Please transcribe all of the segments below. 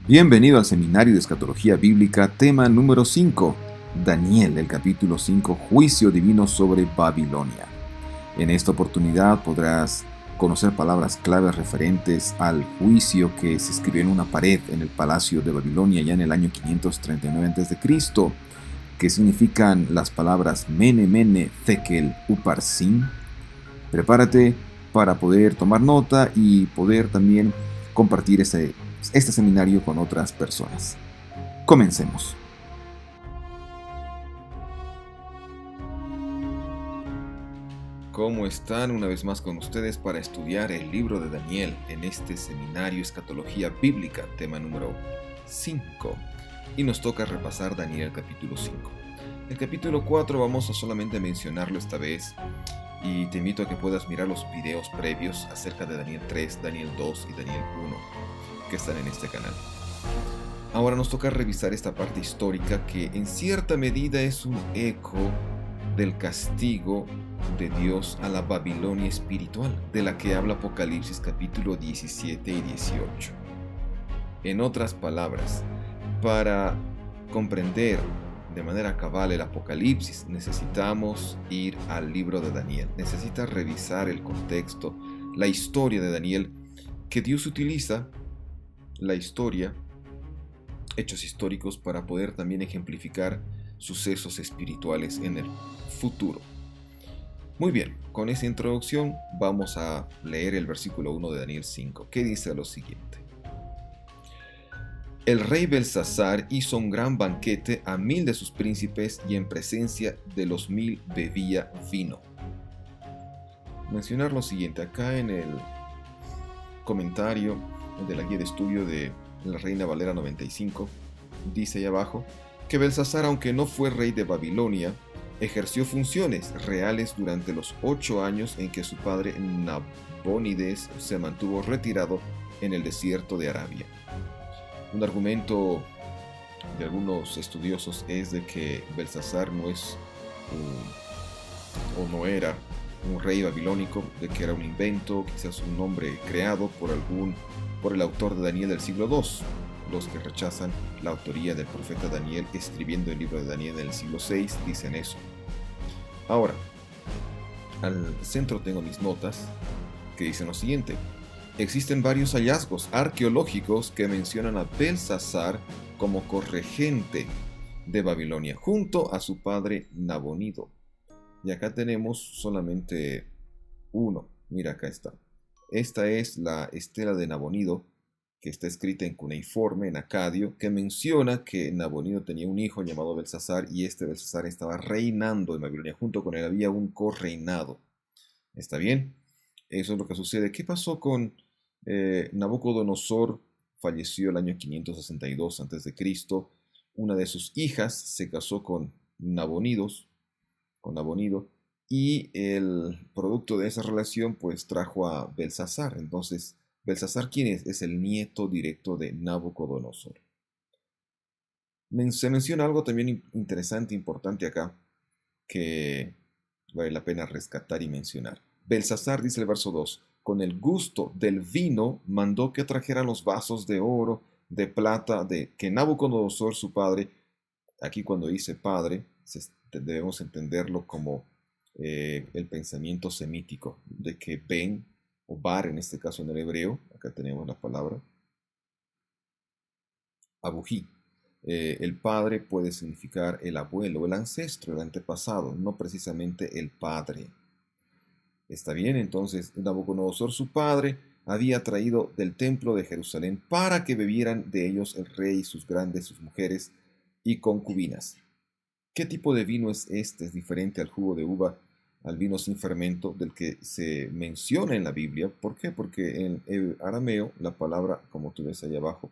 Bienvenido al Seminario de Escatología Bíblica, tema número 5, Daniel, el capítulo 5, Juicio Divino sobre Babilonia. En esta oportunidad podrás conocer palabras claves referentes al juicio que se escribió en una pared en el Palacio de Babilonia ya en el año 539 a.C., que significan las palabras Mene, Mene, Tekel, Uparsin. Prepárate para poder tomar nota y poder también compartir este seminario con otras personas. Comencemos. ¿Cómo están? Una vez más con ustedes para estudiar el libro de Daniel en este seminario Escatología Bíblica, tema número 5. Y nos toca repasar Daniel capítulo 5. El capítulo 4 vamos a solamente mencionarlo esta vez, y te invito a que puedas mirar los videos previos acerca de Daniel 3, Daniel 2 y Daniel 1 que están en este canal. Ahora nos toca revisar esta parte histórica que en cierta medida es un eco del castigo de Dios a la Babilonia espiritual, de la que habla Apocalipsis capítulo 17 y 18. En otras palabras, para comprender de manera cabal el Apocalipsis, necesitamos ir al libro de Daniel. Necesitas revisar el contexto, la historia de Daniel, que Dios utiliza la historia, hechos históricos, para poder también ejemplificar sucesos espirituales en el futuro. Muy bien, con esa introducción vamos a leer el versículo 1 de Daniel 5, que dice lo siguiente. El rey Belsasar hizo un gran banquete a 1000 de sus príncipes y en presencia de los 1000 bebía vino. Mencionar lo siguiente, acá en el comentario de la guía de estudio de la Reina Valera 95, dice ahí abajo que Belsasar, aunque no fue rey de Babilonia, ejerció funciones reales durante los 8 años en que su padre Nabónides se mantuvo retirado en el desierto de Arabia. Un argumento de algunos estudiosos es de que Belsasar no es o no era un rey babilónico, de que era un invento, quizás un nombre creado por el autor de Daniel del siglo II. Los que rechazan la autoría del profeta Daniel escribiendo el libro de Daniel del siglo VI dicen eso. Ahora, al centro tengo mis notas que dicen lo siguiente. Existen varios hallazgos arqueológicos que mencionan a Belsasar como corregente de Babilonia, junto a su padre Nabonido. Y acá tenemos solamente uno. Mira, acá está. Esta es la estela de Nabonido, que está escrita en cuneiforme, en acadio, que menciona que Nabonido tenía un hijo llamado Belsasar, y este Belsasar estaba reinando en Babilonia. Junto con él había un correinado. ¿Está bien? Eso es lo que sucede. ¿Qué pasó con Nabucodonosor? Falleció el año 562 a.C. Una de sus hijas se casó con Nabonido, y el producto de esa relación pues trajo a Belsasar. Entonces, ¿Belsasar quién es? Es el nieto directo de Nabucodonosor. Se menciona algo también interesante, importante acá, que vale la pena rescatar y mencionar. Belsasar, dice el verso 2, con el gusto del vino mandó que trajeran los vasos de oro, de plata, de que Nabucodonosor su padre, aquí cuando dice padre, debemos entenderlo como el pensamiento semítico, de que Ben, o Bar en este caso en el hebreo, acá tenemos la palabra, Abují. El padre puede significar el abuelo, el ancestro, el antepasado, no precisamente el padre. ¿Está bien? Entonces, Nabucodonosor, su padre, había traído del templo de Jerusalén para que bebieran de ellos el rey, sus grandes, sus mujeres y concubinas. ¿Qué tipo de vino es este? Es diferente al jugo de uva, al vino sin fermento del que se menciona en la Biblia. ¿Por qué? Porque en el arameo la palabra, como tú ves ahí abajo,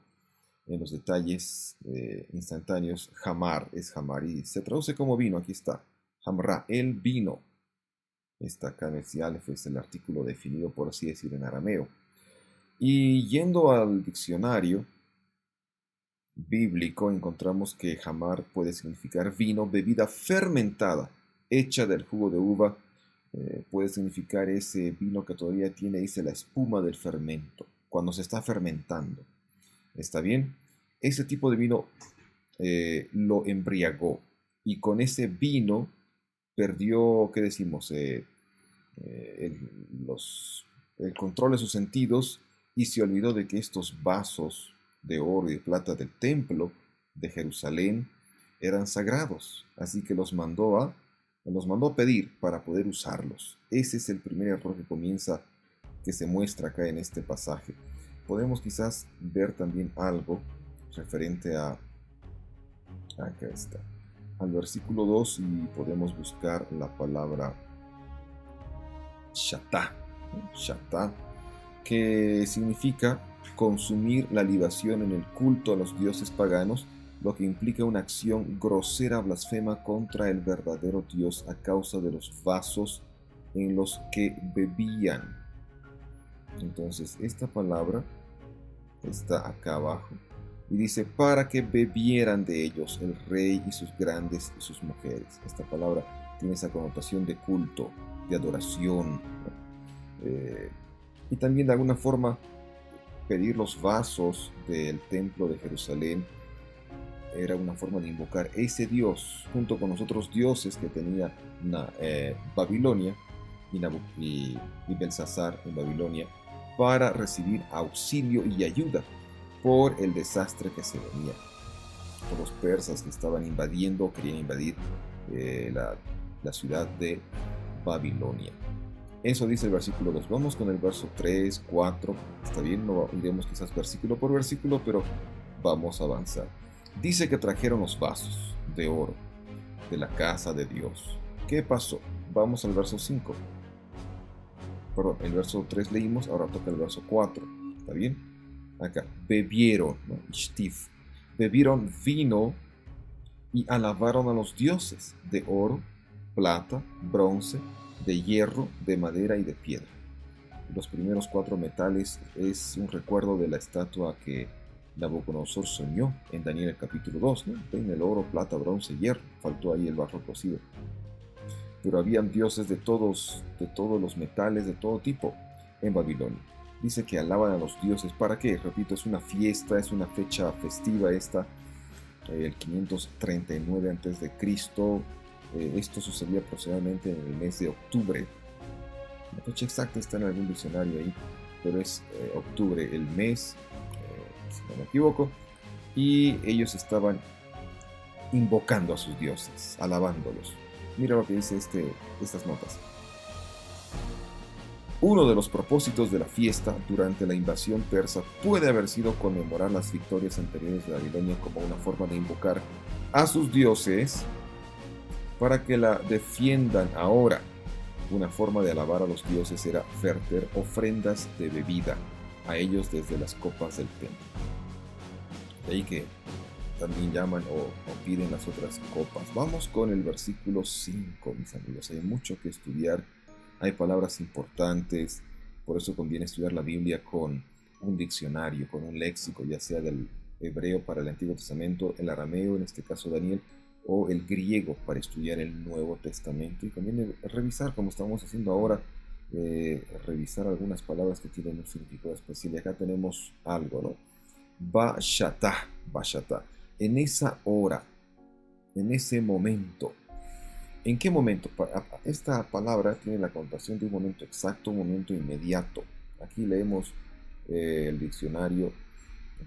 en los detalles instantáneos, jamar es jamar y se traduce como vino. Aquí está, hamra, el vino. Está acá en el Aleph, es el artículo definido, por así decir, en arameo. Y yendo al diccionario bíblico, encontramos que jamar puede significar vino, bebida fermentada, hecha del jugo de uva. Puede significar ese vino que todavía tiene, dice, la espuma del fermento, cuando se está fermentando. ¿Está bien? ese tipo de vino lo embriagó. Y con ese vino perdió, ¿qué decimos? El control de sus sentidos y se olvidó de que estos vasos de oro y de plata del templo de Jerusalén eran sagrados. Así que los mandó a pedir para poder usarlos. Ese es el primer error que se muestra acá en este pasaje. Podemos quizás ver también algo referente acá está, al versículo 2 y podemos buscar la palabra shatá, ¿no? Shatá, que significa consumir la libación en el culto a los dioses paganos, lo que implica una acción grosera, blasfema contra el verdadero Dios a causa de los vasos en los que bebían. Entonces, esta palabra está acá abajo y dice, para que bebieran de ellos el rey y sus grandes y sus mujeres. Esta palabra tiene esa connotación de culto, de adoración, ¿no? Y también de alguna forma pedir los vasos del templo de Jerusalén era una forma de invocar ese Dios junto con los otros dioses que tenía Babilonia y Belsasar en Babilonia para recibir auxilio y ayuda por el desastre que se venía, por los persas que estaban invadiendo, querían invadir la ciudad de Babilonia. Eso dice el versículo 2. Vamos con el verso 3, 4. Está bien, no iremos quizás versículo por versículo, pero vamos a avanzar. Dice que trajeron los vasos de oro de la casa de Dios. ¿Qué pasó? Vamos al verso 5. Perdón, el verso 3 leímos, ahora toca el verso 4. ¿Está bien? Acá, bebieron, ¿no? Shtif. Bebieron vino y alabaron a los dioses de oro, plata, bronce, de hierro, de madera y de piedra. Los primeros 4 metales es un recuerdo de la estatua que Nabucodonosor soñó en Daniel el capítulo 2, ¿no? Ven el oro, plata, bronce, hierro, faltó ahí el barro cocido. Pero habían dioses de todos los metales, de todo tipo en Babilonia. Dice que alaban a los dioses. ¿Para qué? Repito, es una fiesta, es una fecha festiva esta, el 539 a.C. Esto sucedía aproximadamente en el mes de octubre. La fecha exacta está en algún diccionario ahí, pero es octubre el mes, si no me equivoco, y ellos estaban invocando a sus dioses, alabándolos. Mira lo que dice estas notas. Uno de los propósitos de la fiesta durante la invasión persa puede haber sido conmemorar las victorias anteriores de Babilonia como una forma de invocar a sus dioses para que la defiendan ahora. Una forma de alabar a los dioses era verter ofrendas de bebida a ellos desde las copas del templo. De ahí que también llaman o piden las otras copas. Vamos con el versículo 5, mis amigos. Hay mucho que estudiar, hay palabras importantes, por eso conviene estudiar la Biblia con un diccionario, con un léxico, ya sea del hebreo para el Antiguo Testamento, el arameo, en este caso Daniel, o el griego para estudiar el Nuevo Testamento. Y conviene revisar, como estamos haciendo ahora, revisar algunas palabras que tienen un significado especial. Y acá tenemos algo, ¿no? Bashatá. En esa hora, en ese momento. ¿En qué momento? Esta palabra tiene la connotación de un momento exacto, un momento inmediato. Aquí leemos el diccionario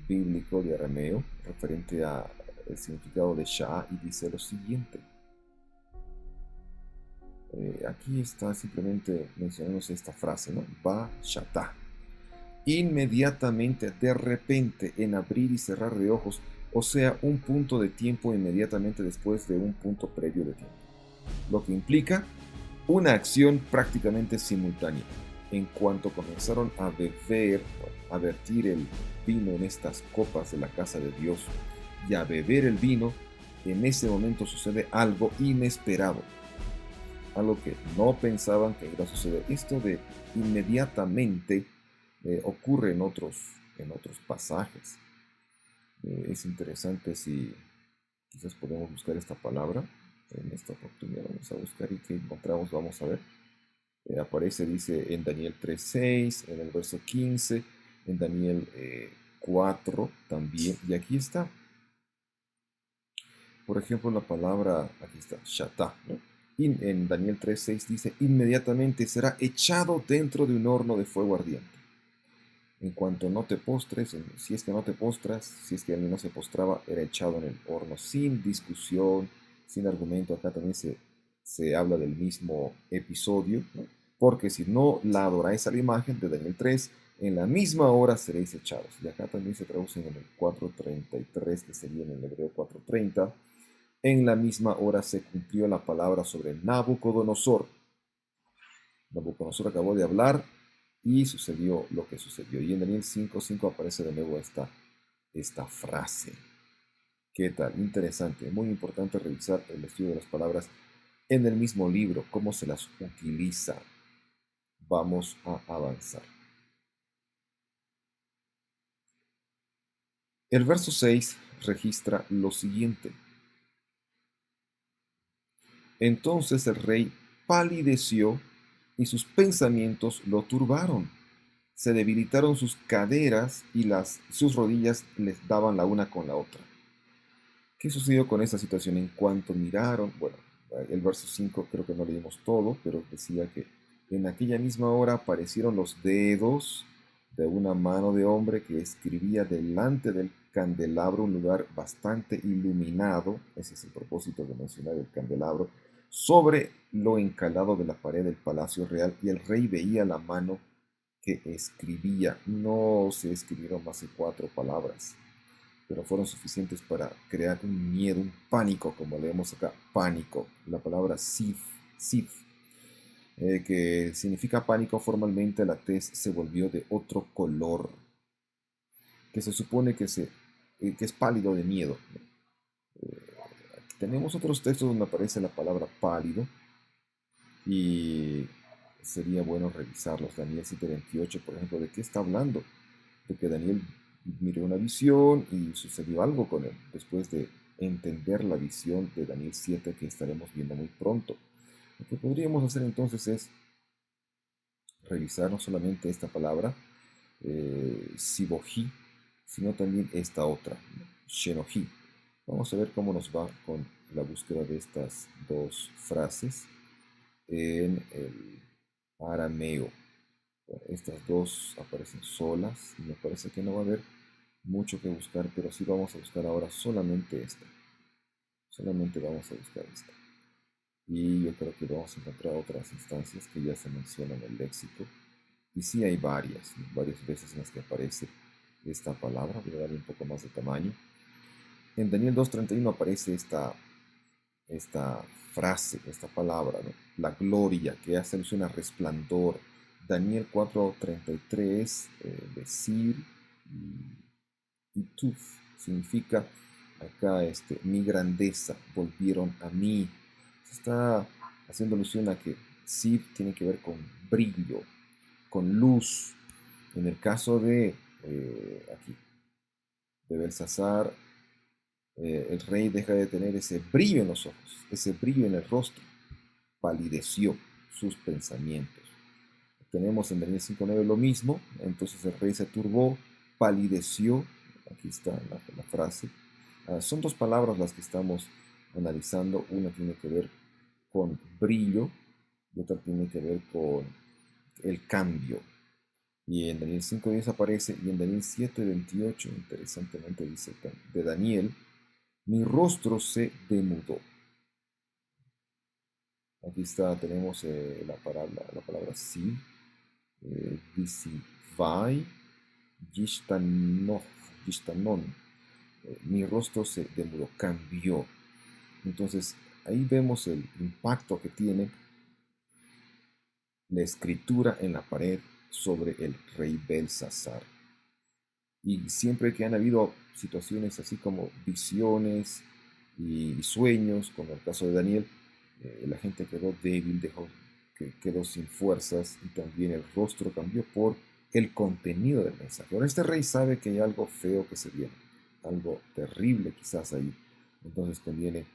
bíblico de arameo referente a el significado de Shah y dice lo siguiente. Aquí está simplemente mencionándose esta frase, ¿no? Bashatá. Inmediatamente, de repente, en abrir y cerrar de ojos, o sea, un punto de tiempo inmediatamente después de un punto previo de tiempo. Lo que implica una acción prácticamente simultánea. En cuanto comenzaron a vertir el vino en estas copas de la casa de Dios y a beber el vino, en ese momento sucede algo inesperado, algo que no pensaban que iba a suceder. Esto de inmediatamente ocurre en otros pasajes. Es interesante si quizás podemos buscar esta palabra en esta oportunidad. Vamos a buscar y qué encontramos, vamos a ver. Aparece, dice en Daniel 3:6, en el verso 15, en Daniel 4 también, y aquí está. Por ejemplo, la palabra, aquí está, shatá, ¿no? En Daniel 3:6 dice, inmediatamente será echado dentro de un horno de fuego ardiente. En cuanto no te postres, si es que no te postras, si es que alguien no se postraba, era echado en el horno sin discusión, sin argumento. Acá también se habla del mismo episodio, ¿no? Porque si no la adoráis a la imagen de Daniel 3, en la misma hora seréis echados. Y acá también se traduce en el 4:33, que sería en el hebreo 4:30. En la misma hora se cumplió la palabra sobre Nabucodonosor. Nabucodonosor acabó de hablar y sucedió lo que sucedió. Y en Daniel 5:5 aparece de nuevo esta frase. ¿Qué tal? Interesante. Muy importante revisar el estudio de las palabras en el mismo libro, cómo se las utiliza. Vamos a avanzar. El verso 6 registra lo siguiente. Entonces el rey palideció y sus pensamientos lo turbaron. Se debilitaron sus caderas y sus rodillas les daban la una con la otra. ¿Qué sucedió con esta situación? En cuanto miraron, bueno, el verso 5 creo que no leímos todo, pero decía que en aquella misma hora aparecieron los dedos de una mano de hombre que escribía delante del candelabro, un lugar bastante iluminado, ese es el propósito de mencionar el candelabro, sobre lo encalado de la pared del palacio real, y el rey veía la mano que escribía. No se escribieron más de 4 palabras, pero fueron suficientes para crear un miedo, un pánico, como leemos acá, pánico. La palabra sif, que significa pánico, formalmente la tez se volvió de otro color, que se supone que es pálido de miedo. Tenemos otros textos donde aparece la palabra pálido y sería bueno revisarlos. Daniel 7:28, por ejemplo, ¿de qué está hablando? De que Daniel miró una visión y sucedió algo con él, después de entender la visión de Daniel 7 que estaremos viendo muy pronto. Lo que podríamos hacer entonces es revisar no solamente esta palabra, sibojí, sino también esta otra, shenojí. Vamos a ver cómo nos va con la búsqueda de estas dos frases en el arameo. Estas dos aparecen solas y me parece que no va a haber mucho que buscar, pero sí vamos a buscar ahora solamente esta. Solamente vamos a buscar esta. Y yo creo que vamos a encontrar otras instancias que ya se mencionan en el léxico. Y sí hay varias veces en las que aparece esta palabra. Voy a darle un poco más de tamaño. En Daniel 2:31 aparece esta frase, esta palabra, ¿no? La gloria, que hace alusión a resplandor. Daniel 4:33, decir y tuf, significa acá mi grandeza, volvieron a mí. Se está haciendo alusión a que Sib tiene que ver con brillo, con luz. En el caso de aquí, de Belsasar, el rey deja de tener ese brillo en los ojos, ese brillo en el rostro, palideció sus pensamientos. Tenemos en Daniel 5:9 lo mismo, entonces el rey se turbó, palideció, aquí está la frase. Son dos palabras las que estamos analizando, una tiene que ver con brillo y otra tiene que ver con el cambio. Y en Daniel 5:10 aparece, y en Daniel 7:28, interesantemente dice de Daniel, mi rostro se demudó. Aquí está, tenemos la palabra sí, visivai, yishtanon. Mi rostro se demudó, cambió. Entonces, ahí vemos el impacto que tiene la escritura en la pared sobre el rey Belsasar. Y siempre que han habido situaciones así como visiones y sueños, como el caso de Daniel, la gente quedó débil, quedó sin fuerzas y también el rostro cambió por el contenido del mensaje. Ahora este rey sabe que hay algo feo que se viene, algo terrible quizás ahí. Entonces conviene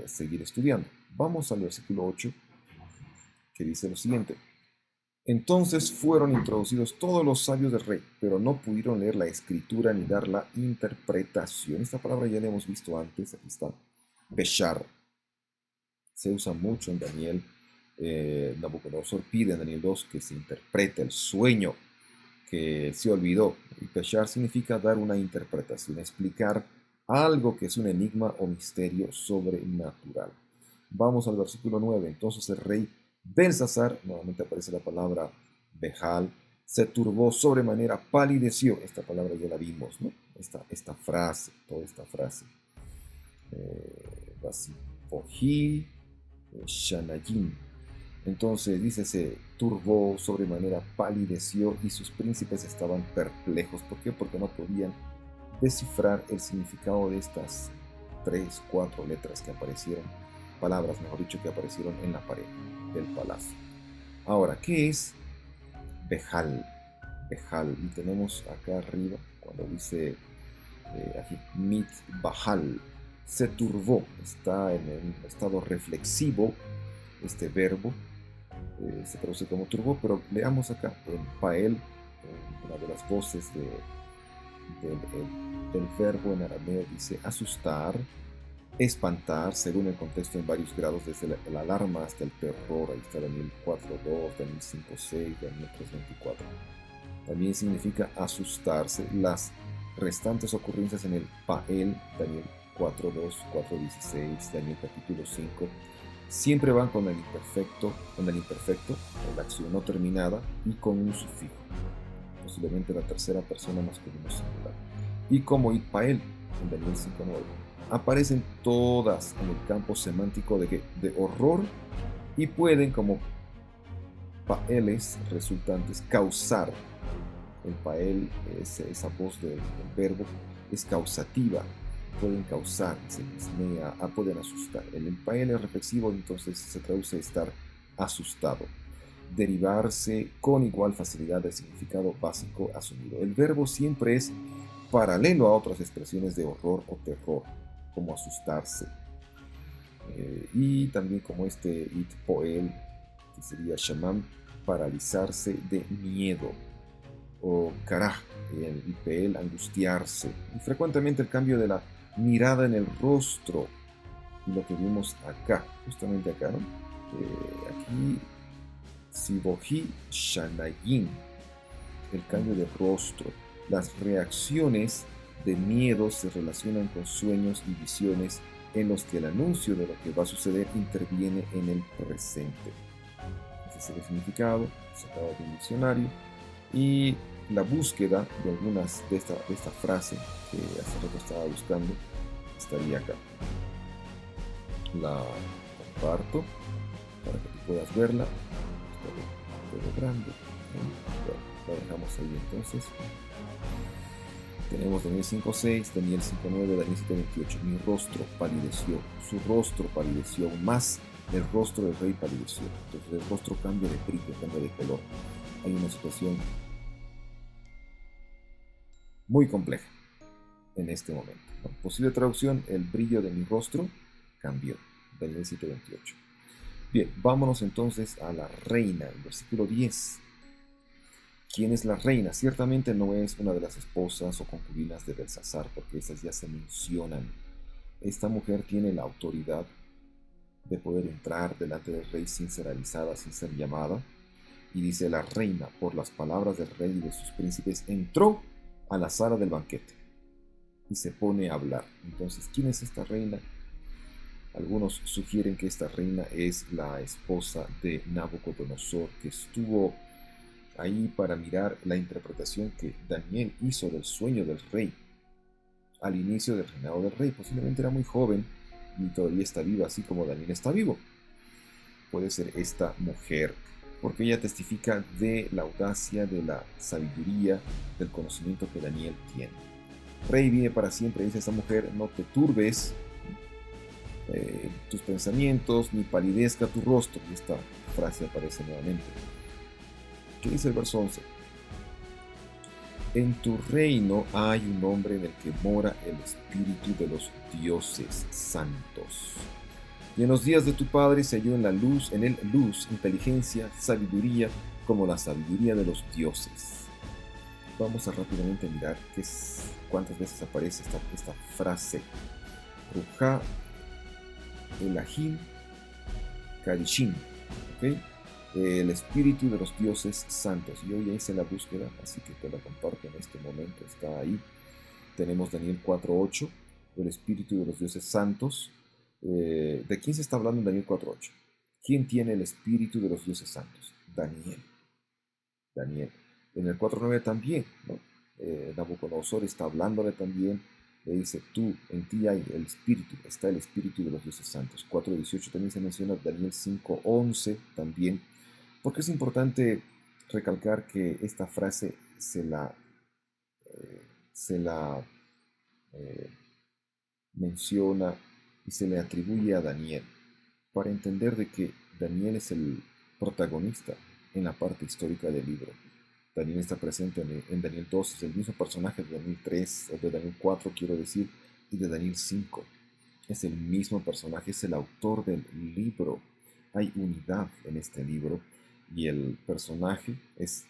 seguir estudiando. Vamos al versículo 8 que dice lo siguiente. Entonces fueron introducidos todos los sabios del rey, pero no pudieron leer la escritura ni dar la interpretación. Esta palabra ya la hemos visto antes, aquí está. Beshar. Se usa mucho en Daniel. Nabucodonosor pide en Daniel 2 que se interprete el sueño que se olvidó. Y Beshar significa dar una interpretación, explicar algo que es un enigma o misterio sobrenatural. Vamos al versículo 9. Entonces el rey Belsasar, nuevamente aparece la palabra Behal, se turbó sobremanera, palideció. Esta palabra ya la vimos, ¿no? Esta frase, toda esta frase. Basipoji, Shanayim. Entonces dice, se turbó sobremanera, palideció y sus príncipes estaban perplejos. ¿Por qué? Porque no podían descifrar el significado de estas 3, 4 letras que aparecieron, palabras, mejor dicho, que aparecieron en la pared del palacio. Ahora, ¿qué es Behal? Behal, y tenemos acá arriba, cuando dice aquí, Mit Bahal, se turbó, está en el estado reflexivo, este verbo, se traduce como turbó, pero leamos acá en Pael, una de las voces del verbo en arameo dice asustar, espantar, según el contexto en varios grados, desde la alarma hasta el terror. Ahí está Daniel 4.2, Daniel 5.6, Daniel 3.24. También significa asustarse. Las restantes ocurrencias en el Pael, Daniel 4.2, 4.16, Daniel capítulo 5, siempre van con el imperfecto, la acción no terminada, y con un sufijo, posiblemente la tercera persona masculino singular. Y como Itpael, en Daniel 5.9, aparecen todas en el campo semántico de horror, y pueden, como paeles resultantes, causar. El pael, esa voz del verbo, es causativa. Pueden causar, se disnea, pueden asustar. El pael es reflexivo, entonces se traduce estar asustado. Derivarse con igual facilidad del significado básico asumido. El verbo siempre es paralelo a otras expresiones de horror o terror, como asustarse. Y también como itpoel, que sería shamam, paralizarse de miedo. O karah, el ipel, angustiarse. Y frecuentemente el cambio de la mirada en el rostro. Y lo que vimos acá, justamente acá, ¿no? Aquí, Siboji Shanayim, el cambio de rostro. Las reacciones de miedo se relacionan con sueños y visiones en los que el anuncio de lo que va a suceder interviene en el presente. Ese es el significado sacado de un diccionario. Y la búsqueda de algunas de esta frase que hace rato estaba buscando estaría acá. La comparto para que tú puedas verla. Todo grande. Bueno, la dejamos ahí entonces. Tenemos Daniel 5.6, Daniel 5.9, Daniel 7.28. Mi rostro palideció, su rostro palideció, aún más el rostro del rey palideció. Entonces el rostro cambia de brillo, cambia de color. Hay una situación muy compleja en este momento. Posible traducción, el brillo de mi rostro cambió. Daniel 7.28. Bien, vámonos entonces a la reina, el versículo 10. ¿Quién es la reina? Ciertamente no es una de las esposas o concubinas de Belsasar, porque esas ya se mencionan. Esta mujer tiene la autoridad de poder entrar delante del rey sin ser avisada, sin ser llamada. Y dice, la reina, por las palabras del rey y de sus príncipes, entró a la sala del banquete y se pone a hablar. Entonces, ¿quién es esta reina? Algunos sugieren que esta reina es la esposa de Nabucodonosor, que estuvo ahí para mirar la interpretación que Daniel hizo del sueño del rey al inicio del reinado del rey. Posiblemente era muy joven y todavía está viva, así como Daniel está vivo. Puede ser esta mujer, porque ella testifica de la audacia, de la sabiduría, del conocimiento que Daniel tiene. Rey vive para siempre, dice esta mujer, no te turbes tus pensamientos, ni palidezca tu rostro. Y esta frase aparece nuevamente. ¿Qué dice el verso 11? En tu reino hay un hombre en el que mora el espíritu de los dioses santos. Y en los días de tu padre se halló en él luz, inteligencia, sabiduría, como la sabiduría de los dioses. Vamos a rápidamente mirar cuántas veces aparece esta frase. Ruja Elahim Kadishim. ¿Okay? El espíritu de los dioses santos. Yo ya hice la búsqueda, así que te la comparto en este momento. Está ahí. Tenemos Daniel 4.8, el espíritu de los dioses santos. ¿De quién se está hablando en Daniel 4.8? ¿Quién tiene el espíritu de los dioses santos? Daniel. Daniel. En el 4.9 también, ¿no? Nabucodonosor está hablándole también. Le dice, tú, en ti hay el espíritu, está el espíritu de los dioses santos. 4.18 también se menciona, Daniel 5.11 también. Porque es importante recalcar que esta frase se la menciona y se le atribuye a Daniel, para entender de que Daniel es el protagonista en la parte histórica del libro. Daniel está presente en Daniel 2, es el mismo personaje de Daniel 3, o de Daniel 4, quiero decir, y de Daniel 5. Es el mismo personaje, es el autor del libro. Hay unidad en este libro y el personaje es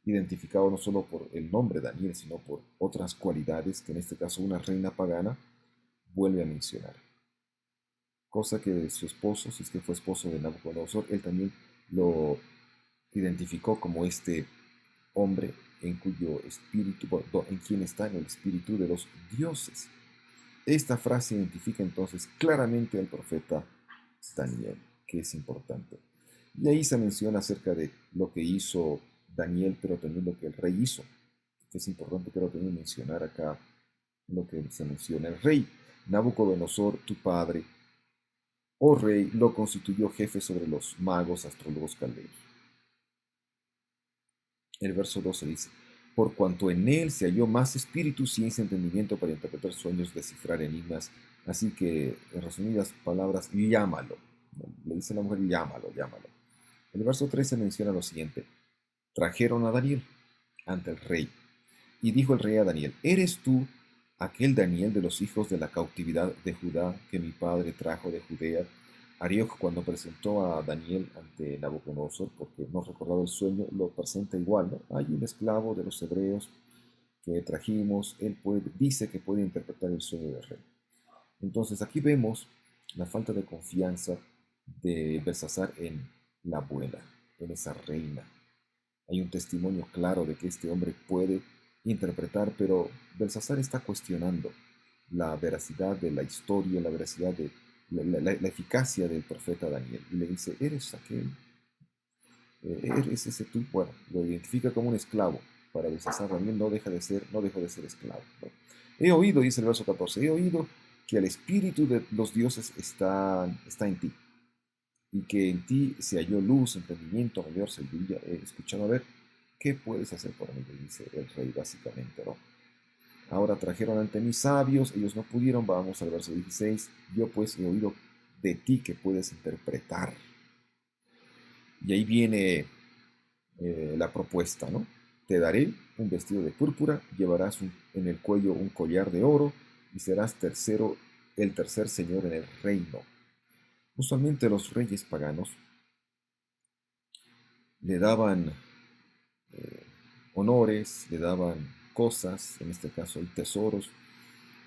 identificado no solo por el nombre Daniel, sino por otras cualidades que en este caso una reina pagana vuelve a mencionar. Cosa que su esposo, si es que fue esposo de Nabucodonosor, él también lo identificó como este hombre en cuyo espíritu, en quien está en el espíritu de los dioses. Esta frase identifica entonces claramente al profeta Daniel, que es importante. Y ahí se menciona acerca de lo que hizo Daniel, pero también lo que el rey hizo. Es importante, pero también mencionar acá lo que se menciona. El rey Nabucodonosor, tu padre, oh rey, lo constituyó jefe sobre los magos, astrólogos caldeos. El verso 12 dice, por cuanto en él se halló más espíritu, ciencia, entendimiento para interpretar sueños, descifrar enigmas. Así que, en resumidas palabras, llámalo. Le dice la mujer, llámalo, llámalo. El verso 13 menciona lo siguiente. Trajeron a Daniel ante el rey. Y dijo el rey a Daniel, ¿eres tú aquel Daniel de los hijos de la cautividad de Judá que mi padre trajo de Judea? Arioch, cuando presentó a Daniel ante Nabucodonosor, porque no recordaba el sueño, lo presenta igual, ¿no? Hay un esclavo de los hebreos que trajimos, él dice que puede interpretar el sueño del rey. Entonces aquí vemos la falta de confianza de Belsasar en la abuela, en esa reina. Hay un testimonio claro de que este hombre puede interpretar, pero Belsasar está cuestionando la veracidad de la historia, la veracidad de la eficacia del profeta Daniel. Y le dice, ¿eres aquel? ¿Eres ese tú? Bueno, lo identifica como un esclavo. Para Belsasar, Daniel no dejó de ser esclavo, ¿no? He oído, dice el verso 14, he oído que el espíritu de los dioses está en ti, y que en ti se halló luz, entendimiento, mayor sabiduría. He escuchado, a ver, ¿qué puedes hacer por mí? Le dice el rey básicamente, ¿no? Ahora trajeron ante mí sabios, ellos no pudieron. Vamos al verso 16. Yo pues he oído de ti que puedes interpretar. Y ahí viene la propuesta, ¿no? Te daré un vestido de púrpura, llevarás en el cuello un collar de oro y serás el tercer señor en el reino. Usualmente los reyes paganos le daban honores, le daban cosas, en este caso hay tesoros,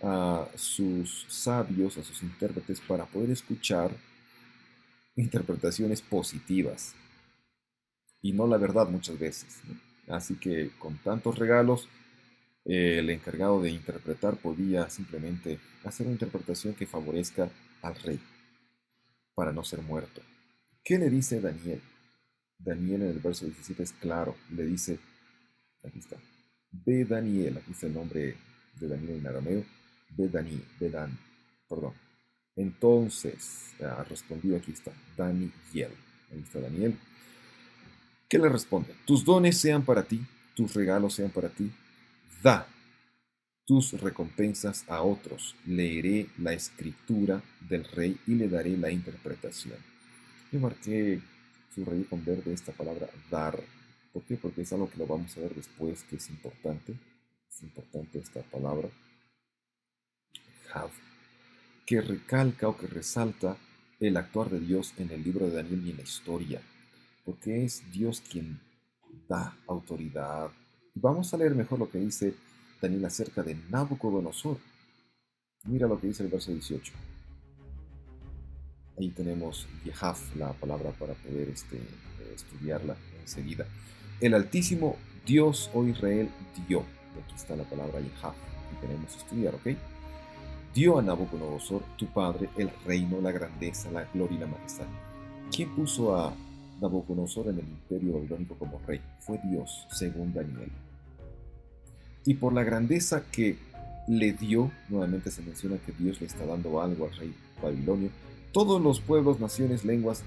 a sus sabios, a sus intérpretes, para poder escuchar interpretaciones positivas y no la verdad muchas veces, ¿no? Así que con tantos regalos, el encargado de interpretar podía simplemente hacer una interpretación que favorezca al rey para no ser muerto. ¿Qué le dice Daniel? Daniel en el verso 17 es claro, le dice, aquí está, ve Daniel, aquí está el nombre de Daniel en arameo, ve Dan, perdón. Entonces, respondió, aquí está, Daniel, ahí está Daniel. ¿Qué le responde? Tus dones sean para ti, tus regalos sean para ti, da tus recompensas a otros, leeré la escritura del rey y le daré la interpretación. Yo marqué, subrayé con verde esta palabra dar. ¿Por qué? Porque es algo que lo vamos a ver después, que es importante. Es importante esta palabra, have, que recalca o que resalta el actuar de Dios en el libro de Daniel y en la historia. Porque es Dios quien da autoridad. Vamos a leer mejor lo que dice Daniel acerca de Nabucodonosor. Mira lo que dice el verso 18. Ahí tenemos Yehav, la palabra para poder estudiarla enseguida. El Altísimo Dios, oh Israel, dio. Aquí está la palabra Yehav, que queremos estudiar, ¿ok? Dio a Nabucodonosor, tu padre, el reino, la grandeza, la gloria y la majestad. ¿Quién puso a Nabucodonosor en el imperio babilónico como rey? Fue Dios, según Daniel. Y por la grandeza que le dio, nuevamente se menciona que Dios le está dando algo al rey babilonio, todos los pueblos, naciones, lenguas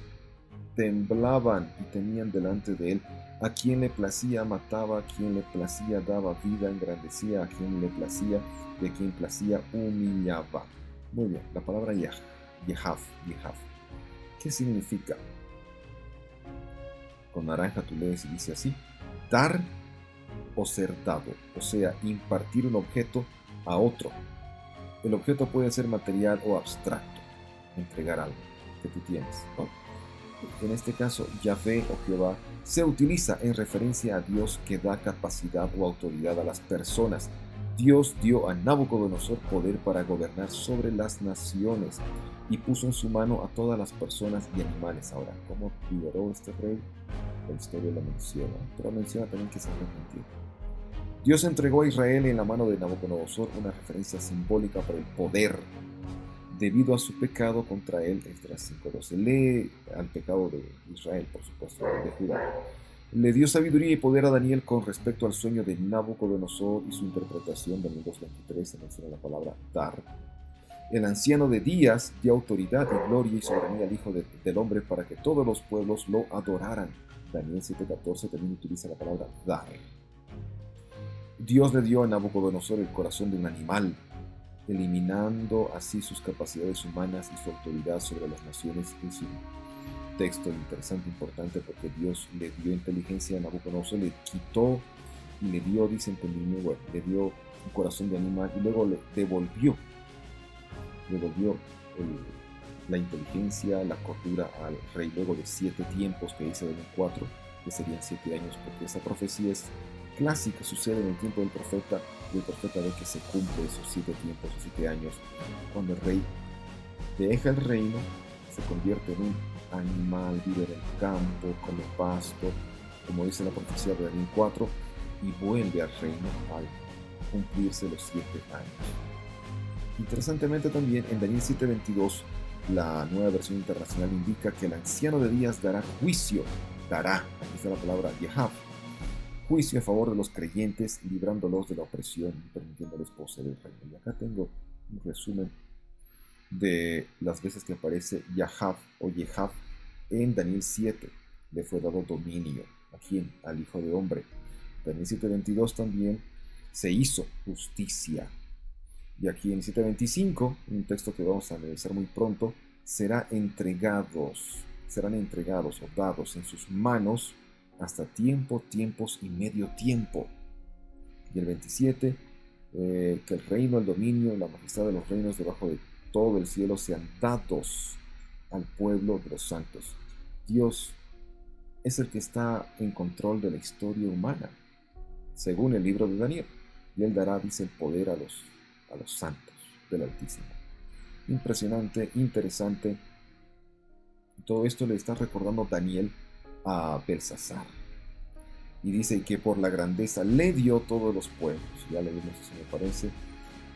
temblaban y temían delante de él. A quien le placía mataba, a quien le placía daba vida, engrandecía, a quien le placía y a quien placía humillaba. Muy bien, la palabra Yehav. ¿Qué significa? Con naranja tú lees y dice así: dar o ser dado, o sea, impartir un objeto a otro. El objeto puede ser material o abstracto, entregar algo que tú tienes, ¿no? En este caso, Yahvé o Jehová se utiliza en referencia a Dios que da capacidad o autoridad a las personas. Dios dio a Nabucodonosor poder para gobernar sobre las naciones y puso en su mano a todas las personas y animales. Ahora, ¿cómo liberó este rey? La historia lo menciona, pero menciona también que se arrepintió. Dios entregó a Israel en la mano de Nabucodonosor, una referencia simbólica para el poder debido a su pecado contra él. Esdras 5:12. Lee al pecado de Israel, por supuesto, de Judá. Le dio sabiduría y poder a Daniel con respecto al sueño de Nabucodonosor y su interpretación. Daniel 2:23 se menciona la palabra dar. El anciano de días dio autoridad y gloria y soberanía al Hijo del Hombre para que todos los pueblos lo adoraran. Daniel 7:14 también utiliza la palabra dar. Dios le dio a Nabucodonosor el corazón de un animal, eliminando así sus capacidades humanas y su autoridad sobre las naciones. Es un texto interesante, importante, porque Dios le dio inteligencia a Nabucodonosor, le quitó y le dio, dice entendimiento, bueno, le dio un corazón de animal y luego le devolvió la inteligencia, la cordura al rey luego de 7 tiempos que dice Daniel 4, que serían 7 años, porque esa profecía es clásica, sucede en el tiempo del profeta, y el profeta ve que se cumple esos 7 tiempos o 7 años, cuando el rey deja el reino, se convierte en un animal, vive en el campo, come pasto, como dice la profecía de Daniel 4, y vuelve al reino al cumplirse los 7 años. Interesantemente también en Daniel 7:22, la nueva versión internacional indica que el anciano de días dará juicio, aquí está la palabra Yehav, juicio a favor de los creyentes, librándolos de la opresión y permitiéndoles poseer el reino. Y acá tengo un resumen de las veces que aparece Yahav o Yehav en Daniel 7. Le fue dado dominio. ¿A quién? Al Hijo de Hombre. Daniel 7:22 también se hizo justicia. Y aquí en 7:25, un texto que vamos a analizar muy pronto, serán entregados o dados en sus manos hasta tiempos y medio tiempo. Y el 27, que el reino, el dominio, la majestad de los reinos debajo de todo el cielo sean dados al pueblo de los santos. Dios es el que está en control de la historia humana, según el libro de Daniel. Y él dará, dice, el poder a los santos del Altísimo. Impresionante, interesante. Todo esto le está recordando Daniel a Belsasar. Y dice que por la grandeza le dio todos los pueblos. Ya leímos eso, me parece.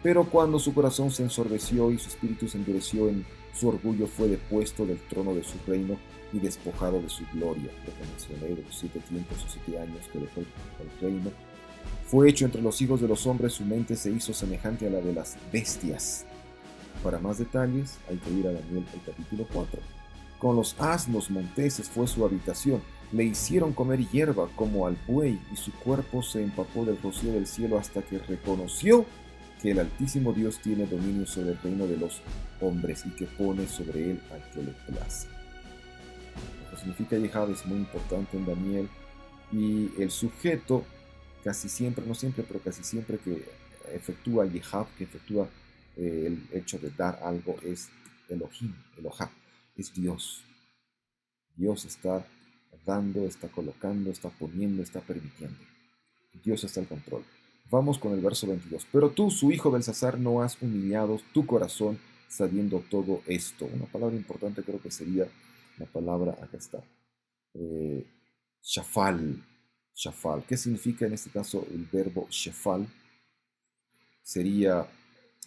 Pero cuando su corazón se ensordeció y su espíritu se endureció en su orgullo, fue depuesto del trono de su reino y despojado de su gloria. Lo que mencioné de los 7 tiempos o 7 años que dejó el reino. Fue hecho entre los hijos de los hombres, su mente se hizo semejante a la de las bestias. Para más detalles hay que ir a Daniel el capítulo 4. Con los asnos monteses fue su habitación, le hicieron comer hierba como al buey, y su cuerpo se empapó del rocío del cielo hasta que reconoció que el Altísimo Dios tiene dominio sobre el reino de los hombres y que pone sobre él al que le place. Lo que significa Yehav es muy importante en Daniel, y el sujeto casi siempre, no siempre, pero casi siempre que efectúa Yehav, que efectúa el hecho de dar algo, es Elohim, Elohá, es Dios. Dios está dando, está colocando, está poniendo, está permitiendo. Dios está al control. Vamos con el verso 22. Pero tú, su hijo Belsasar, no has humillado tu corazón sabiendo todo esto. Una palabra importante creo que sería la palabra, acá está, eh, shafal. Shafal. ¿Qué significa en este caso el verbo shafal? Sería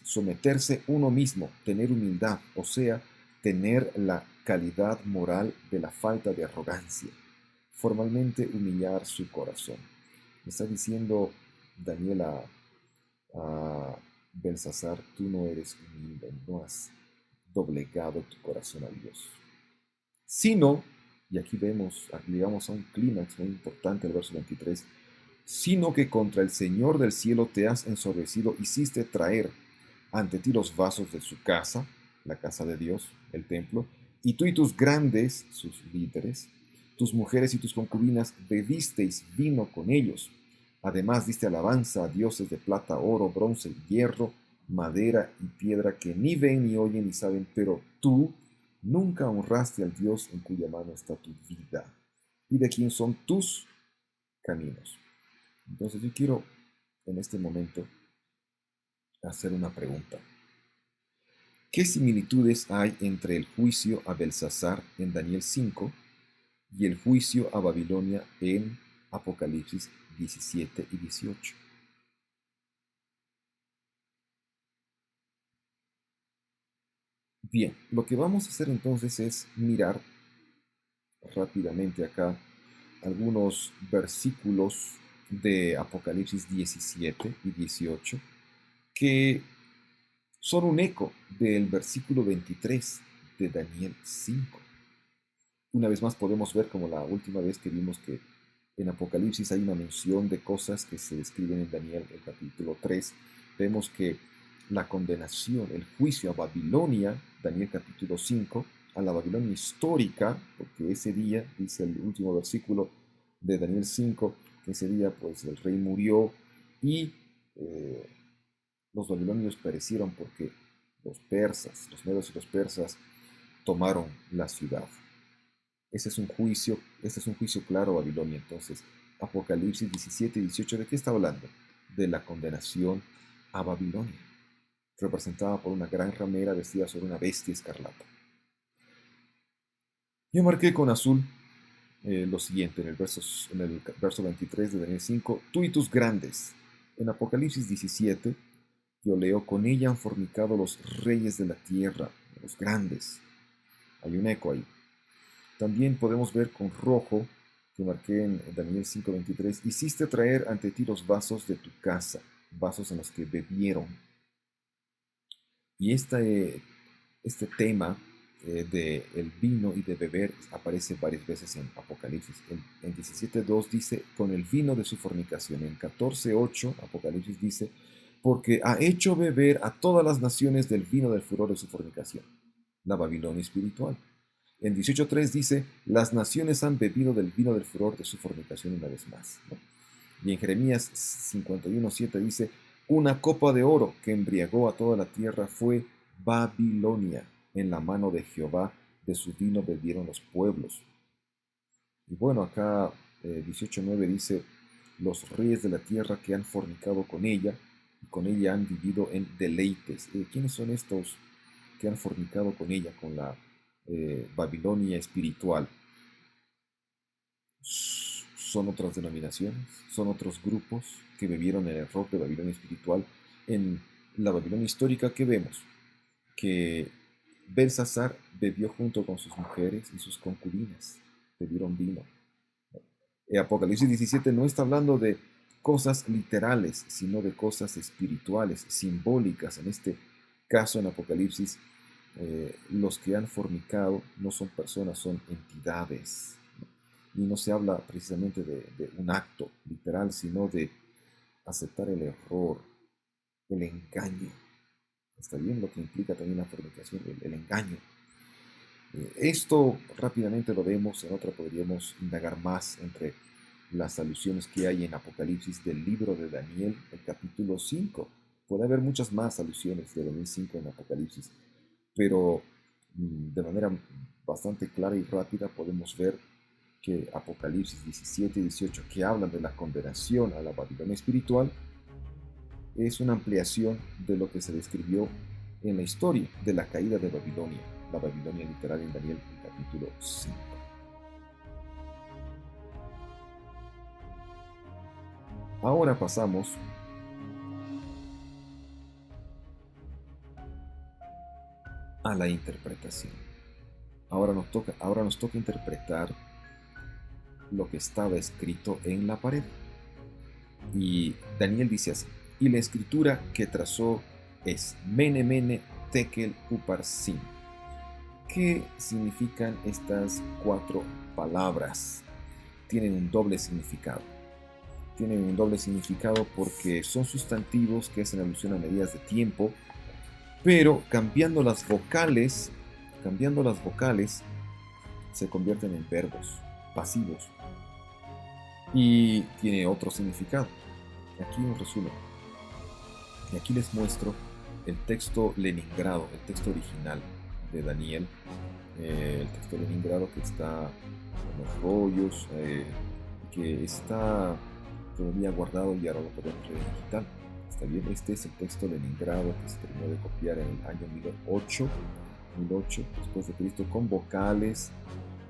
someterse uno mismo, tener humildad, o sea, tener la calidad moral de la falta de arrogancia, formalmente humillar su corazón. Me está diciendo Daniel a Belsasar, tú no eres humilde, no has doblegado tu corazón a Dios, sino, y aquí vemos, llegamos a un clímax muy importante, el verso 23, sino que contra el Señor del cielo te has ensoberbecido, hiciste traer ante ti los vasos de su casa, la casa de Dios, el templo, y tú y tus grandes, sus líderes, tus mujeres y tus concubinas, bebisteis vino con ellos. Además diste alabanza a dioses de plata, oro, bronce, hierro, madera y piedra que ni ven, ni oyen, ni saben, pero tú nunca honraste al Dios en cuya mano está tu vida y de quién son tus caminos. Entonces yo quiero en este momento hacer una pregunta. ¿Qué similitudes hay entre el juicio a Belsasar en Daniel 5 y el juicio a Babilonia en Apocalipsis 17 y 18? Bien, lo que vamos a hacer entonces es mirar rápidamente acá algunos versículos de Apocalipsis 17 y 18 que son un eco del versículo 23 de Daniel 5. Una vez más podemos ver como la última vez que vimos que en Apocalipsis hay una mención de cosas que se describen en Daniel, el capítulo 3. Vemos que la condenación, el juicio a Babilonia, Daniel capítulo 5, a la Babilonia histórica, porque ese día, dice el último versículo de Daniel 5, que ese día pues el rey murió y los babilonios perecieron porque los persas, los medos y los persas tomaron la ciudad. Este es un juicio claro a Babilonia. Entonces, Apocalipsis 17 y 18, ¿de qué está hablando? De la condenación a Babilonia, representada por una gran ramera vestida sobre una bestia escarlata. Yo marqué con azul lo siguiente en el verso 23 de Daniel 5, tú y tus grandes. En Apocalipsis 17, yo leo, con ella han fornicado los reyes de la tierra, los grandes. Hay un eco ahí. También podemos ver con rojo, que marqué en Daniel 5:23, hiciste traer ante ti los vasos de tu casa, vasos en los que bebieron. Y este tema de el vino y de beber aparece varias veces en Apocalipsis. En 17:2 dice, con el vino de su fornicación. En 14:8 Apocalipsis dice, porque ha hecho beber a todas las naciones del vino del furor de su fornicación, la Babilonia espiritual. En 18:3 dice, las naciones han bebido del vino del furor de su fornicación una vez más, ¿no? Y en Jeremías 51:7 dice, una copa de oro que embriagó a toda la tierra fue Babilonia. En la mano de Jehová de su vino bebieron los pueblos. Y bueno, acá 18:9 dice, los reyes de la tierra que han fornicado con ella, y con ella han vivido en deleites. ¿Quiénes son estos que han fornicado con ella, con la Babilonia espiritual? Son otras denominaciones, son otros grupos que vivieron el error de Babilonia espiritual. En la Babilonia histórica, ¿qué vemos? Que Belsasar bebió junto con sus mujeres y sus concubinas, bebieron vino. Apocalipsis 17 no está hablando de cosas literales, sino de cosas espirituales, simbólicas. En este caso, en Apocalipsis, los que han fornicado no son personas, son entidades. Y no se habla precisamente de un acto literal, sino de aceptar el error, el engaño. Está bien lo que implica también la fornicación, el engaño. Esto rápidamente lo vemos, en otra podríamos indagar más entre las alusiones que hay en Apocalipsis del libro de Daniel, el capítulo 5. Puede haber muchas más alusiones de Daniel 5 en Apocalipsis, pero de manera bastante clara y rápida podemos ver que Apocalipsis 17 y 18, que hablan de la condenación a la Babilonia espiritual, es una ampliación de lo que se describió en la historia de la caída de Babilonia, la Babilonia literal en Daniel capítulo 5. Ahora pasamos a la interpretación. Ahora nos toca interpretar lo que estaba escrito en la pared. Y Daniel dice así: y la escritura que trazó es Mene, Mene, Tekel, Uparsin. ¿Qué significan estas 4 palabras? Tienen un doble significado. Tienen un doble significado porque son sustantivos que hacen alusión a medidas de tiempo, pero cambiando las vocales se convierten en verbos pasivos y tiene otro significado. Aquí un resumen. Y aquí les muestro el texto leningrado, el texto original de Daniel, el texto leningrado que está en los rollos, que está todavía guardado y ahora lo podemos leer digital. Está bien, este es el texto leningrado que se terminó de copiar en el año 1008 después de Cristo, con vocales,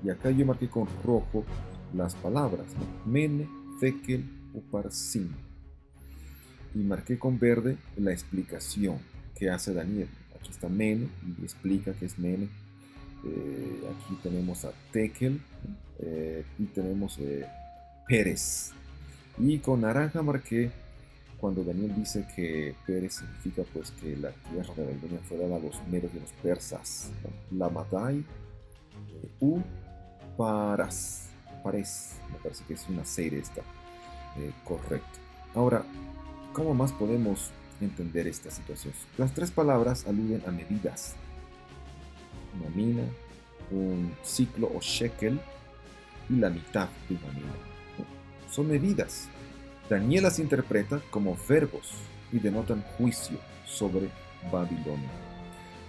y acá yo marqué con rojo las palabras, ¿no? Mene, Tekel, Uparsin, y marqué con verde la explicación que hace Daniel. Aquí está Mene y explica qué es Mene. Aquí tenemos a Tekel y tenemos Pérez, y con naranja marqué cuando Daniel dice que Pérez significa pues que la tierra de Babilonia fue dada a los medos y los persas, ¿no? La Madai U Paras, me parece que es una serie esta, correcto. Ahora, ¿cómo más podemos entender esta situación? Las 3 palabras aluden a medidas: una mina, un ciclo o shekel y la mitad de una mina. Son medidas. Daniel las interpreta como verbos y denotan juicio sobre Babilonia.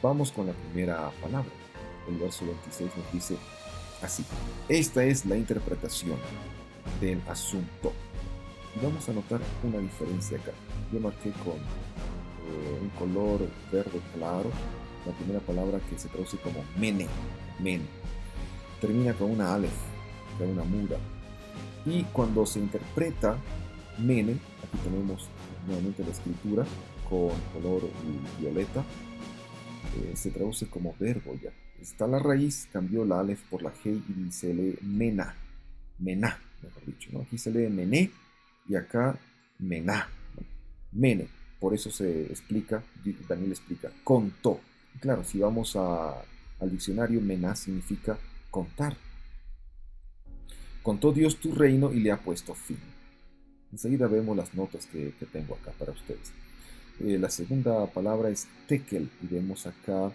Vamos con la primera palabra. El verso 26 nos dice así: esta es la interpretación del asunto. Y vamos a notar una diferencia acá. Yo marqué con un color verde claro la primera palabra, que se traduce como Mene. Mene. Termina con una Aleph, con una muda. Y cuando se interpreta Mene, aquí tenemos nuevamente la escritura con color violeta, se traduce como verbo ya. Está la raíz, cambió la Aleph por la G y se lee Mena, Mená, mejor dicho, ¿no? Aquí se lee Mené y acá Mená, ¿no? Mene, por eso se explica, Daniel explica, contó. Y claro, si vamos al diccionario, Mená significa contar. Contó Dios tu reino y le ha puesto fin. Enseguida vemos las notas que tengo acá para ustedes. La segunda palabra es Tekel, y vemos acá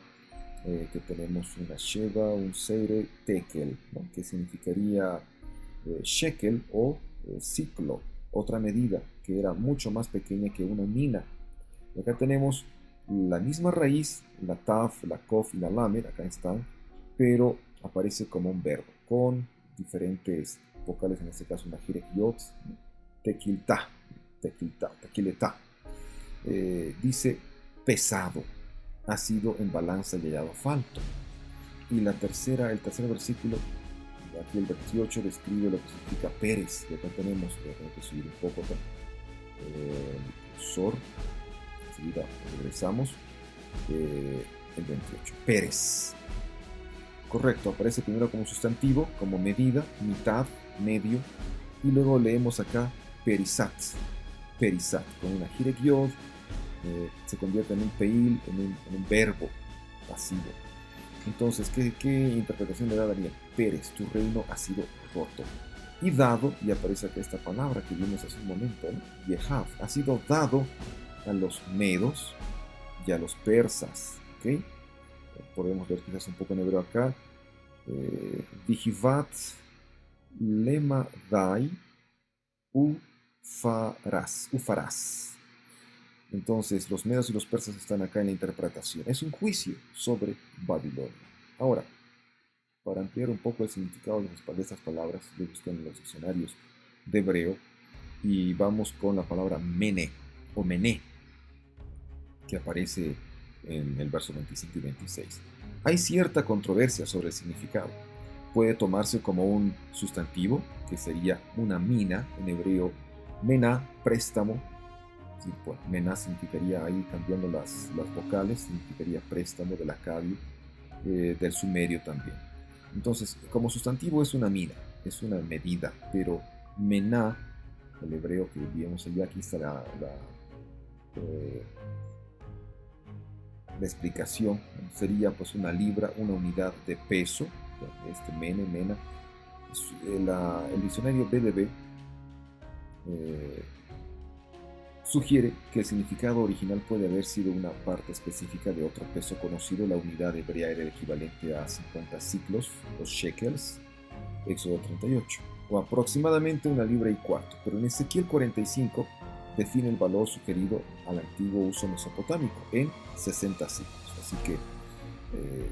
que tenemos una Sheva, un Seire, Tekel, ¿no? Que significaría shekel o ciclo, otra medida que era mucho más pequeña que una mina. Y acá tenemos la misma raíz, la Taf, la Kof y la Lamed, acá están, pero aparece como un verbo, con diferentes vocales, en este caso una Jirek Yot, Tekilta, Tekilta, Tekileta. Dice pesado, ha sido en balanza y hallado falto. Y el tercer versículo, aquí el 28, describe lo que significa Pérez. Y acá tenemos, tengo que subir un poco acá, Sor, enseguida regresamos, el 28, Pérez. Correcto, aparece primero como sustantivo, como medida, mitad, medio, y luego leemos acá Perisat, Perisat, con una Jirek Yod, se convierte en un peil, en un verbo pasivo. Entonces, ¿qué interpretación le da Daniel? Pérez, tu reino ha sido roto. Y dado, y aparece acá esta palabra que vimos hace un momento, ¿no? Yehav, ha sido dado a los medos y a los persas. ¿Okay? Podemos ver quizás un poco en hebreo acá. Dijivat lema dai ufarás. Entonces, los medos y los persas están acá en la interpretación. Es un juicio sobre Babilonia. Ahora, Para ampliar un poco el significado de estas palabras, yo busqué en los diccionarios de hebreo y vamos con la palabra mene o mené, que aparece en el verso 25 y 26. Hay cierta controversia sobre el significado. Puede tomarse como un sustantivo, que sería una mina, en hebreo, mená, préstamo. Sí, pues, mená significaría, ahí cambiando las vocales, significaría préstamo del acabio, del sumerio también. Entonces, como sustantivo es una mina, es una medida, pero mená, el hebreo que vimos allá, aquí está eh, la explicación, sería pues una libra, una unidad de peso, mena. El diccionario BDB sugiere que el significado original puede haber sido una parte específica de otro peso conocido. La unidad hebrea era el equivalente a 50 ciclos, o shekels, Éxodo 38, o aproximadamente una libra y cuarto, pero en Ezequiel 45 define el valor sugerido al antiguo uso mesopotámico en 60 ciclos. Así que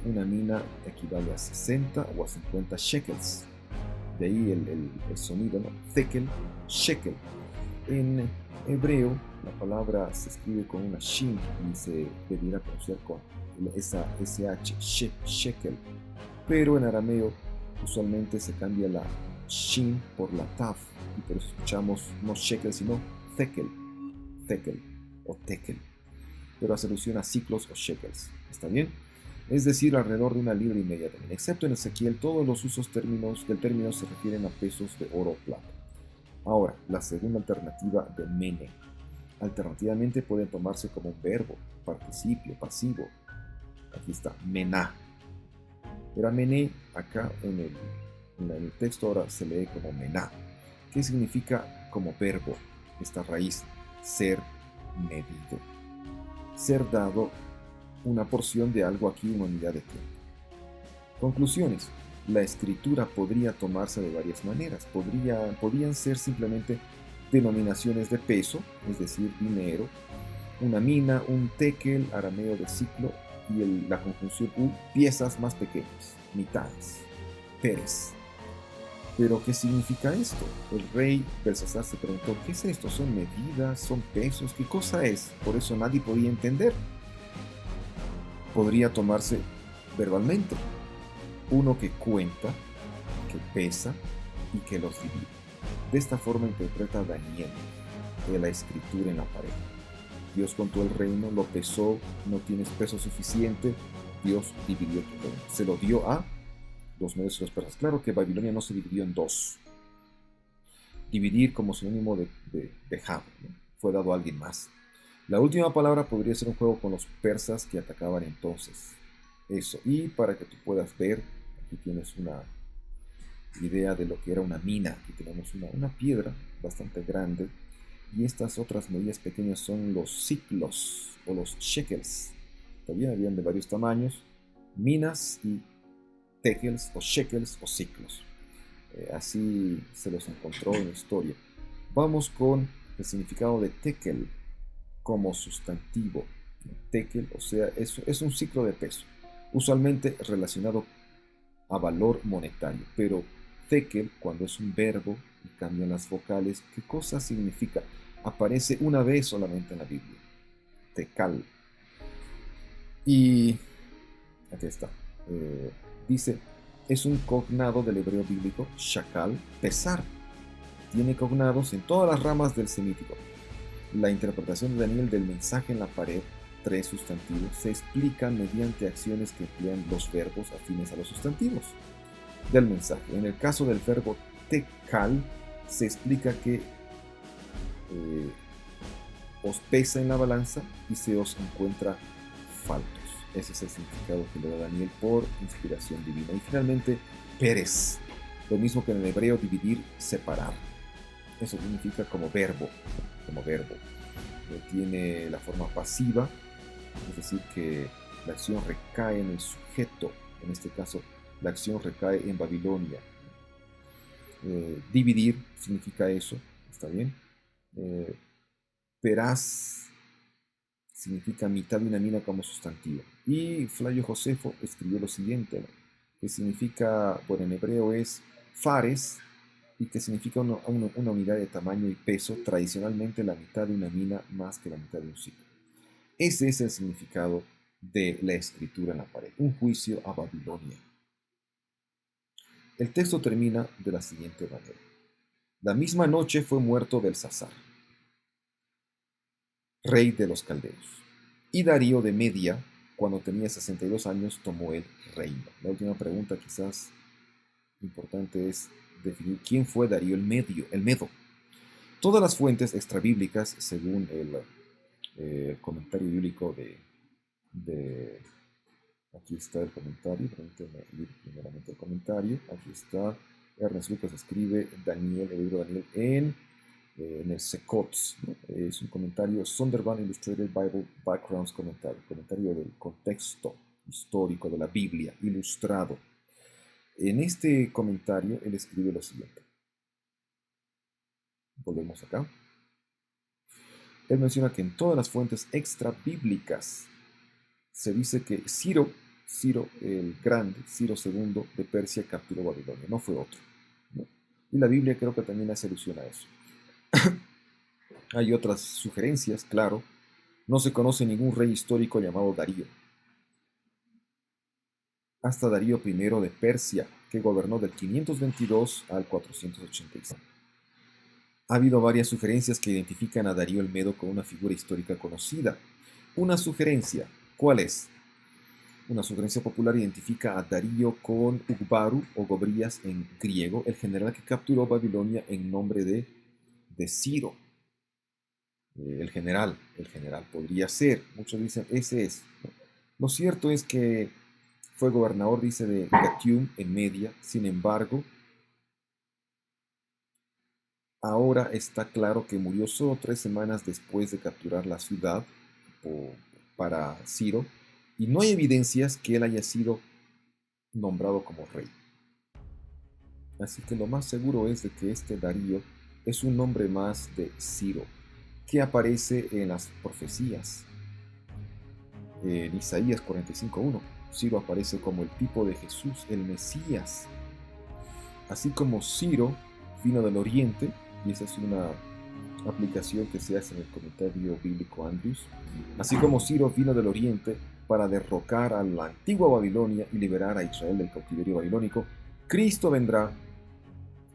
una mina equivale a 60 o a 50 shekels. De ahí el sonido, ¿no? Tekel, shekel. En hebreo, la palabra se escribe con una shin y se debiera pronunciar con esa sh, shekel. Pero en arameo, usualmente se cambia la shin por la taf, y por eso escuchamos no shekel, sino tekel, tekel o tekel. Pero hace alusión a ciclos o shekels. ¿Está bien? Es decir, alrededor de una libra y media también. Excepto en Ezequiel, todos los usos del término se refieren a pesos de oro o plata. Ahora, la segunda alternativa de mene. Alternativamente pueden tomarse como un verbo, participio, pasivo. Aquí está, mená. Era mené, acá en el texto ahora se lee como mená. ¿Qué significa como verbo esta raíz? Ser medido. Ser dado una porción de algo aquí, una unidad de tiempo. Conclusiones. La escritura podría tomarse de varias maneras. Podían ser simplemente denominaciones de peso, es decir, dinero, una mina, un tekel, arameo de ciclo, y la conjunción u, piezas más pequeñas, mitades, peres. Pero, ¿qué significa esto? El rey Belsasar se preguntó, ¿qué es esto? ¿Son medidas? ¿Son pesos? ¿Qué cosa es? Por eso nadie podía entender. Podría tomarse verbalmente. Uno que cuenta, que pesa y que los divide. De esta forma interpreta Daniel de la escritura en la pared. Dios contó el reino, lo pesó, no tienes peso suficiente, Dios dividió tu reino. Se lo dio a los medios y los persas. Claro que Babilonia no se dividió en dos. Dividir como sinónimo de dejar, ¿no? Fue dado a alguien más. La última palabra podría ser un juego con los persas que atacaban entonces. Eso. Y para que tú puedas ver, aquí tienes una idea de lo que era una mina. Aquí tenemos una piedra bastante grande. Y estas otras medidas pequeñas son los ciclos o los shekels. También habían de varios tamaños. Minas y tekels o shekels o ciclos. Así se los encontró en la historia. Vamos con el significado de tekel como sustantivo. Tekel, o sea, es un ciclo de peso, usualmente relacionado a valor monetario, pero tekel, cuando es un verbo y cambian las vocales, ¿qué cosa significa? Aparece una vez solamente en la Biblia, tekal. Y aquí está. Dice, es un cognado del hebreo bíblico, shakal, pesar. Tiene cognados en todas las ramas del semítico. La interpretación de Daniel del mensaje en la pared, tres sustantivos, se explica mediante acciones que emplean los verbos afines a los sustantivos del mensaje. En el caso del verbo tekal, se explica que os pesa en la balanza y se os encuentra faltos. Ese es el significado que le da Daniel por inspiración divina. Y finalmente, peres, lo mismo que en el hebreo dividir, separar. Eso significa como verbo, tiene la forma pasiva, es decir, que la acción recae en el sujeto. En este caso, la acción recae en Babilonia. Dividir significa eso, ¿está bien? Peraz significa mitad de una mina como sustantivo. Y Flavio Josefo escribió lo siguiente, ¿no? que significa, bueno, en hebreo es fares, y que significa una unidad de tamaño y peso, tradicionalmente la mitad de una mina más que la mitad de un ciclo. Ese es el significado de la escritura en la pared, un juicio a Babilonia. El texto termina de la siguiente manera. La misma noche fue muerto Belsasar, rey de los caldeos, y Darío de Media, cuando tenía 62 años, tomó el reino. La última pregunta quizás importante es definir quién fue Darío el Medo. Todas las fuentes extrabíblicas, según el comentario bíblico aquí está el comentario, permítanme leer primeramente el comentario, aquí está, Ernest Lucas escribe Daniel, el libro de Daniel en el Secots, ¿no? Es un comentario, Zondervan Illustrated Bible Backgrounds comentario del contexto histórico de la Biblia, ilustrado. En este comentario él escribe lo siguiente. Volvemos acá. Él menciona que en todas las fuentes extra bíblicas se dice que Ciro el Grande, Ciro II de Persia capturó Babilonia, no fue otro, ¿no? Y la Biblia creo que también hace alusión a eso. Hay otras sugerencias, claro. No se conoce ningún rey histórico llamado Darío. Hasta Darío I de Persia, que gobernó del 522 al 486. Ha habido varias sugerencias que identifican a Darío el Medo con una figura histórica conocida. Una sugerencia, ¿cuál es? Una sugerencia popular identifica a Darío con Ugbaru o Gobrías en griego, el general que capturó Babilonia en nombre de Ciro. El general podría ser, muchos dicen ese es. Lo cierto es que fue gobernador, dice, de Gatium en Media. Sin embargo, ahora está claro que murió solo 3 semanas después de capturar la ciudad para Ciro, y no hay evidencias que él haya sido nombrado como rey. Así que lo más seguro es de que este Darío es un nombre más de Ciro, que aparece en las profecías. En Isaías 45:1, Ciro aparece como el tipo de Jesús, el Mesías. Así como Ciro vino del oriente, y esa es una aplicación que se hace en el comentario bíblico Andrews, así como Ciro vino del oriente para derrocar a la antigua Babilonia y liberar a Israel del cautiverio babilónico, Cristo vendrá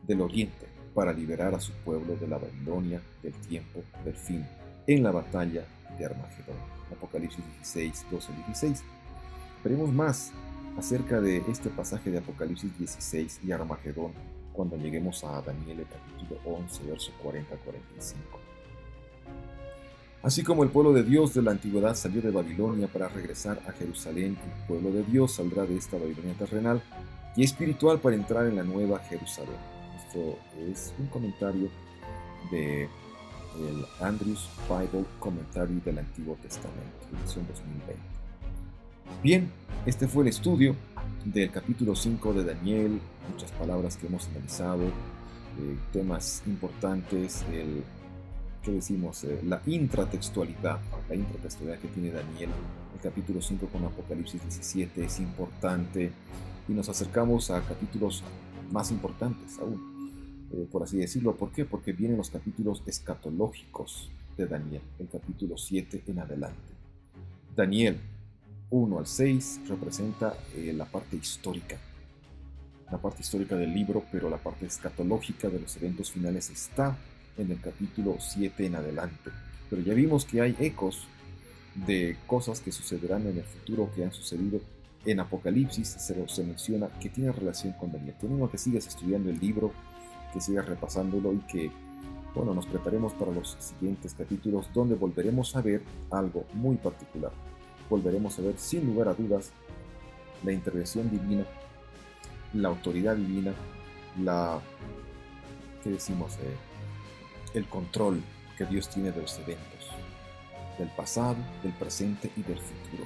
del oriente para liberar a su pueblo de la Babilonia del tiempo del fin, en la batalla de Armagedón. Apocalipsis 16, 12, 16. Veremos más acerca de este pasaje de Apocalipsis 16 y Armagedón cuando lleguemos a Daniel, el capítulo 11, verso 40 a 45. Así como el pueblo de Dios de la antigüedad salió de Babilonia para regresar a Jerusalén, el pueblo de Dios saldrá de esta Babilonia terrenal y espiritual para entrar en la nueva Jerusalén. Esto es un comentario de el Andrews Bible Commentary del Antiguo Testamento, edición 2020. Bien, este fue el estudio del capítulo 5 de Daniel, muchas palabras que hemos analizado, temas importantes, la intratextualidad que tiene Daniel. El capítulo 5 con Apocalipsis 17 es importante y nos acercamos a capítulos más importantes aún, por así decirlo. ¿Por qué? Porque vienen los capítulos escatológicos de Daniel, el capítulo 7 en adelante. Daniel 1 al 6 representa la parte histórica del libro, pero la parte escatológica de los eventos finales está en el capítulo 7 en adelante. Pero ya vimos que hay ecos de cosas que sucederán en el futuro, que han sucedido en Apocalipsis. Se menciona que tiene relación con Daniel. Te animo a que sigas estudiando el libro, que sigas repasándolo y que nos preparemos para los siguientes capítulos, donde volveremos a ver algo muy particular. Volveremos a ver, sin lugar a dudas, la intervención divina, la autoridad divina, el control que Dios tiene de los eventos, del pasado, del presente y del futuro.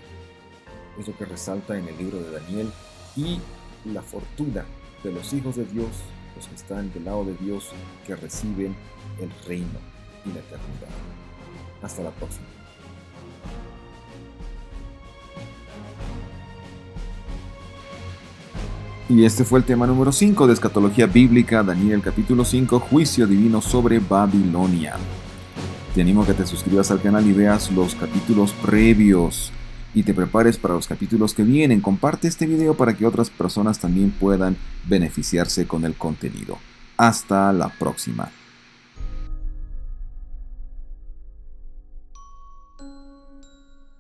Es lo que resalta en el libro de Daniel, y la fortuna de los hijos de Dios, los que están del lado de Dios, que reciben el reino y la eternidad. Hasta la próxima. Y este fue el tema número 5 de Escatología Bíblica, Daniel capítulo 5, Juicio Divino sobre Babilonia. Te animo a que te suscribas al canal y veas los capítulos previos y te prepares para los capítulos que vienen. Comparte este video para que otras personas también puedan beneficiarse con el contenido. Hasta la próxima.